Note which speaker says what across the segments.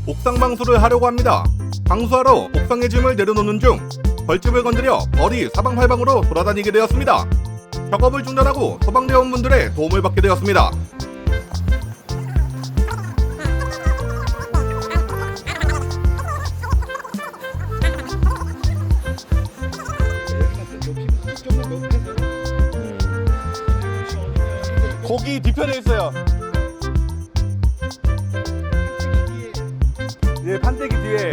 Speaker 1: 옥상 방수를 하려고 합니다. 방수하러 옥상에 짐을 내려놓는 중 벌집을 건드려 벌이 사방팔방으로 돌아다니게 되었습니다. 작업을 중단하고 소방대원분들의 도움을 받게 되었습니다. 거기 뒤편에 있어요. 예, 판때기 뒤에.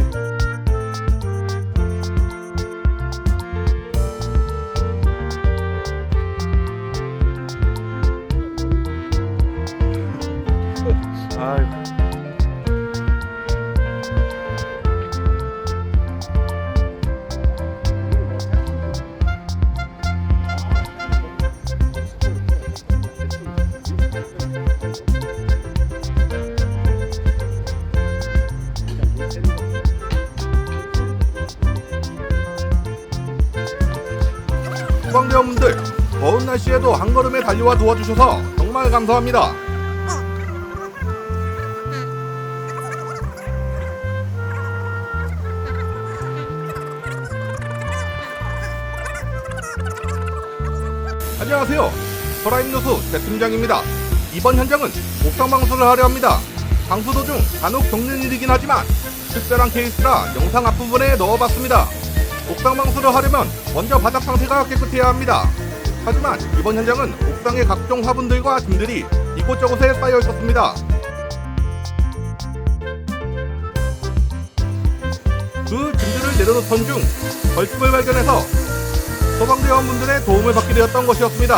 Speaker 1: 아이고. 소방대원분들, 더운 날씨에도 한 걸음에 달려와 도와주셔서 정말 감사합니다. 안녕하세요. 서라임누수 대팀장입니다. 이번 현장은 옥상 방수를 하려 합니다. 방수 도중 간혹 겪는 일이긴 하지만 특별한 케이스라 영상 앞부분에 넣어봤습니다. 옥상 방수를 하려면 먼저 바닥 상태가 깨끗해야 합니다. 하지만 이번 현장은 옥상의 각종 화분들과 짐들이 이곳저곳에 쌓여 있었습니다. 그 짐들을 내려놓던 중 벌집을 발견해서 소방대원분들의 도움을 받게 되었던 것이었습니다.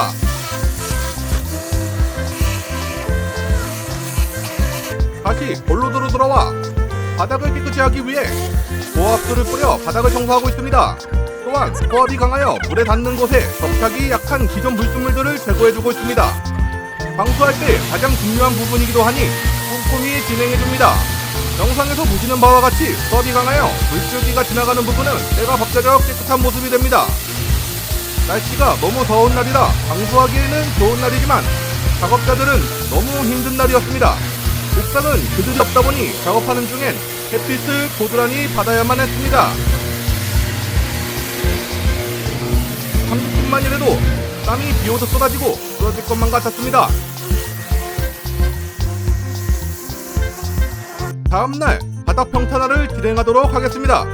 Speaker 1: 다시 본로드로 돌아와 바닥을 깨끗이 하기 위해 고압수를 뿌려 바닥을 청소하고 있습니다. 또한 고압이 강하여 물에 닿는 곳에 접착이 약한 기존 불순물들을 제거해주고 있습니다. 방수할 때 가장 중요한 부분이기도 하니 꼼꼼히 진행해줍니다. 영상에서 보시는 바와 같이 고압이 강하여 물줄기가 지나가는 부분은 때가 벗겨져 깨끗한 모습이 됩니다. 날씨가 너무 더운 날이라 방수하기에는 좋은 날이지만 작업자들은 너무 힘든 날이었습니다. 옥상은 그들이 없다 보니 작업하는 중엔 햇빛을 고스란히 받아야만 했습니다. 30분만이라도 땀이 비오듯 쏟아지고 쓰러질 것만 같았습니다. 다음날 바닥 평탄화를 진행하도록 하겠습니다.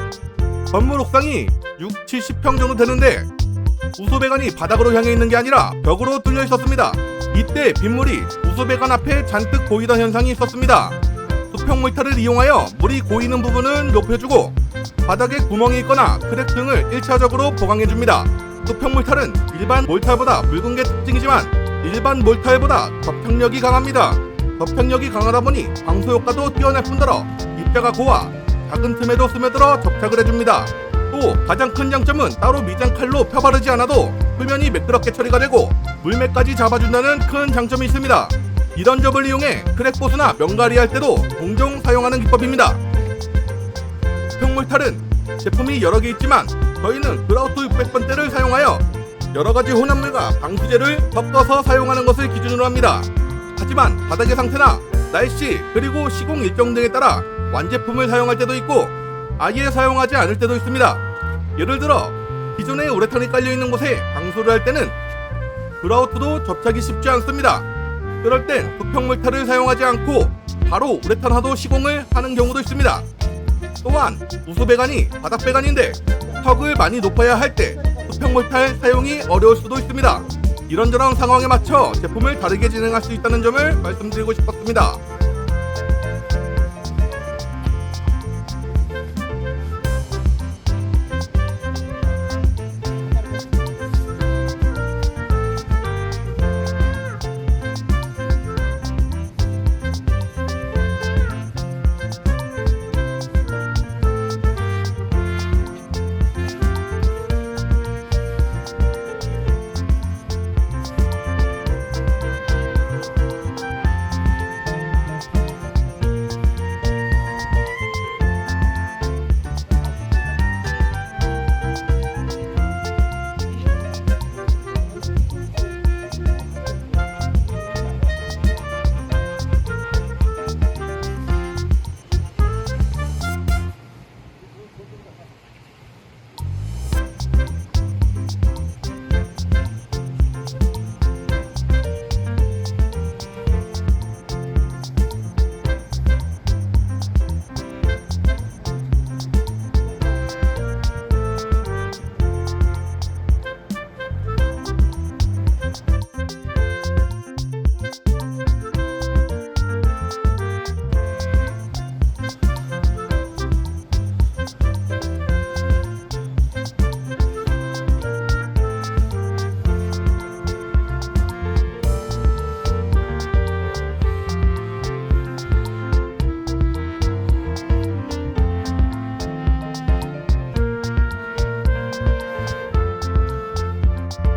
Speaker 1: 건물 옥상이 60-70평 정도 되는데 우소배관이 바닥으로 향해 있는 게 아니라 벽으로 뚫려 있었습니다. 이때 빗물이 우소배관 앞에 잔뜩 고이던 현상이 있었습니다. 수평 몰타를 이용하여 물이 고이는 부분은 높여주고 바닥에 구멍이 있거나 크랙 등을 1차적으로 보강해줍니다. 수평 몰타는 일반 몰타보다 묽은 게 특징이지만 일반 몰타보다 접착력이 강합니다. 접착력이 강하다 보니 방수 효과도 뛰어날 뿐더러 입자가 고와 작은 틈에도 스며들어 접착을 해줍니다. 또 가장 큰 장점은 따로 미장칼로 펴바르지 않아도 표면이 매끄럽게 처리가 되고 물매까지 잡아준다는 큰 장점이 있습니다. 이런 점을 이용해 크랙 보수나 명가리 할 때도 종종 사용하는 기법입니다. 수평몰탈은 제품이 여러 개 있지만 저희는 그라우트 600번대를 사용하여 여러가지 혼합물과 방수제를 섞어서 사용하는 것을 기준으로 합니다. 하지만 바닥의 상태나 날씨 그리고 시공 일정 등에 따라 완제품을 사용할 때도 있고 아예 사용하지 않을 때도 있습니다. 예를 들어 기존에 우레탄이 깔려있는 곳에 방수를 할 때는 그라우트도 접착이 쉽지 않습니다. 그럴 땐 수평몰타를 사용하지 않고 바로 우레탄화도 시공을 하는 경우도 있습니다. 또한 우소배관이 바닥배관인데 턱을 많이 높여야 할 때 수평몰탈 사용이 어려울 수도 있습니다. 이런저런 상황에 맞춰 제품을 다르게 진행할 수 있다는 점을 말씀드리고 싶었습니다.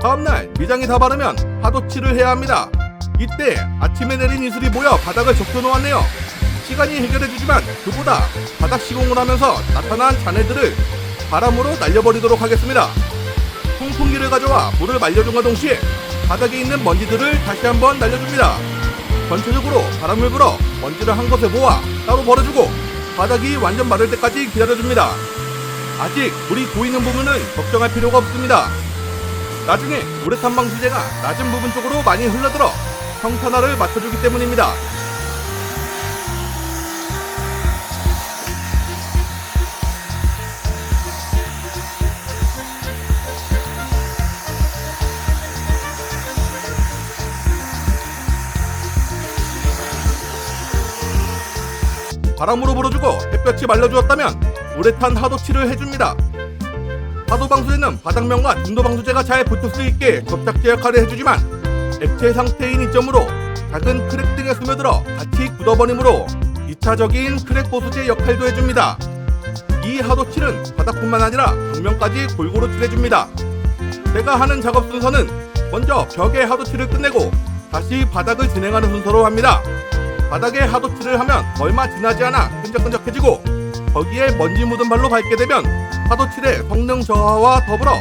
Speaker 1: 다음날 미장이 다 바르면 파도칠을 해야 합니다. 이때 아침에 내린 이슬이 모여 바닥을 적셔놓았네요. 시간이 해결해주지만 그보다 바닥 시공을 하면서 나타난 잔해들을 바람으로 날려버리도록 하겠습니다. 통풍기를 가져와 물을 말려준과 동시에 바닥에 있는 먼지들을 다시 한번 날려줍니다. 전체적으로 바람을 불어 먼지를 한 곳에 모아 따로 버려주고 바닥이 완전 마를 때까지 기다려줍니다. 아직 물이 고이는 부분은 걱정할 필요가 없습니다. 나중에 우레탄 방수제가 낮은 부분 쪽으로 많이 흘러들어 평탄화를 맞춰주기 때문입니다. 바람으로 불어주고 햇볕이 말려주었다면 우레탄 하도칠을 해줍니다. 하도방수제는 바닥면과 중도방수제가 잘 붙을 수 있게 접착제 역할을 해주지만 액체 상태인 이점으로 작은 크랙 등에 스며들어 같이 굳어버리므로 2차적인 크랙 보수제 역할도 해줍니다. 이 하도칠은 바닥뿐만 아니라 벽면까지 골고루 칠해줍니다. 제가 하는 작업 순서는 먼저 벽에 하도칠을 끝내고 다시 바닥을 진행하는 순서로 합니다. 바닥에 하도칠을 하면 얼마 지나지 않아 끈적끈적해지고 거기에 먼지 묻은 발로 밟게 되면 하도칠의 성능 저하와 더불어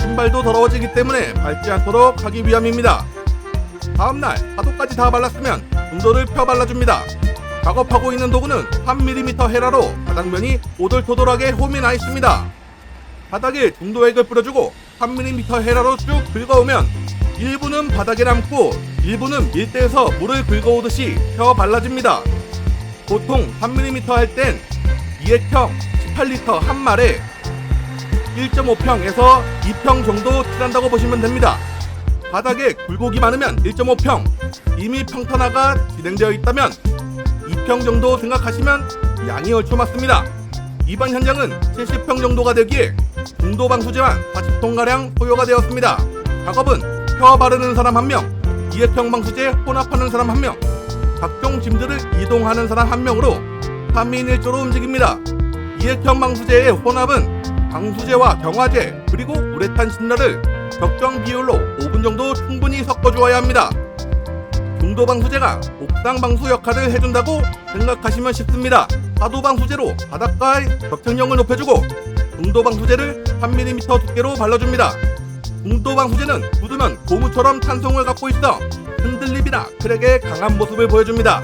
Speaker 1: 신발도 더러워지기 때문에 밟지 않도록 하기 위함입니다. 다음날 하도까지 다 발랐으면 중도를 펴 발라줍니다. 작업하고 있는 도구는 3mm 헤라로 바닥면이 오돌토돌하게 홈이 나 있습니다. 바닥에 중도액을 뿌려주고 3mm 헤라로 쭉 긁어오면 일부는 바닥에 남고 일부는 밀대에서 물을 긁어오듯이 펴 발라집니다. 보통 3mm 할 땐 2액형 18L 한 말에 1.5평에서 2평 정도 칠한다고 보시면 됩니다. 바닥에 굴곡이 많으면 1.5평, 이미 평탄화가 진행되어 있다면 2평 정도 생각하시면 양이 얼추 맞습니다. 이번 현장은 70평 정도가 되기에 중도방수제만 40통가량 소요가 되었습니다. 작업은 펴 바르는 사람 1명, 2액형 방수제 혼합하는 사람 1명, 각종 짐들을 이동하는 사람 1명으로 3인 1조로 움직입니다. 2액형 방수제의 혼합은 방수제와 경화제 그리고 우레탄 신라를 적정 비율로 5분 정도 충분히 섞어주어야 합니다. 중도 방수제가 옥상 방수 역할을 해준다고 생각하시면 쉽습니다. 하도 방수제로 바닥과의 접착력을 높여주고 중도 방수제를 3mm 두께로 발라줍니다. 중도 방수제는 묻으면 고무처럼 탄성을 갖고 있어 흔들림이나 크랙의 강한 모습을 보여줍니다.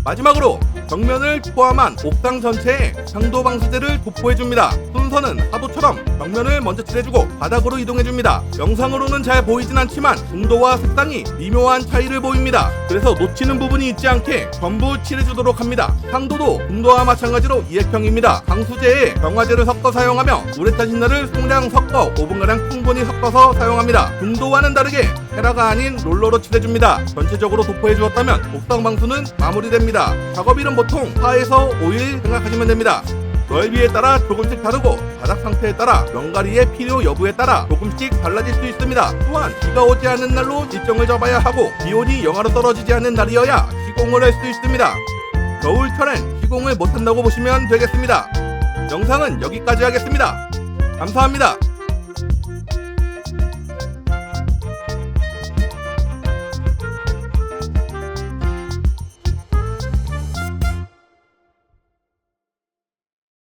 Speaker 1: 마지막으로 벽면을 포함한 옥상 전체에 상도 방수제를 도포해줍니다. 순서는 하도처럼 벽면을 먼저 칠해주고 바닥으로 이동해줍니다. 영상으로는 잘 보이진 않지만 중도와 색상이 미묘한 차이를 보입니다. 그래서 놓치는 부분이 있지 않게 전부 칠해주도록 합니다. 상도도 중도와 마찬가지로 2액형입니다. 방수제에 경화제를 섞어 사용하며 우레탄 신라를 송량 섞어 5분가량 충분히 섞어서 사용합니다. 중도와는 다르게 헤라가 아닌 롤러로 칠해줍니다. 전체적으로 도포해주었다면 옥상 방수는 마무리됩니다. 작업일은 보통 4에서 5일 생각하시면 됩니다. 넓이에 따라 조금씩 다르고 바닥 상태에 따라 명가리의 필요 여부에 따라 조금씩 달라질 수 있습니다. 또한 비가 오지 않는 날로 일정을 잡아야 하고 기온이 영하로 떨어지지 않는 날이어야 시공을 할 수 있습니다. 겨울철엔 시공을 못한다고 보시면 되겠습니다. 영상은 여기까지 하겠습니다. 감사합니다.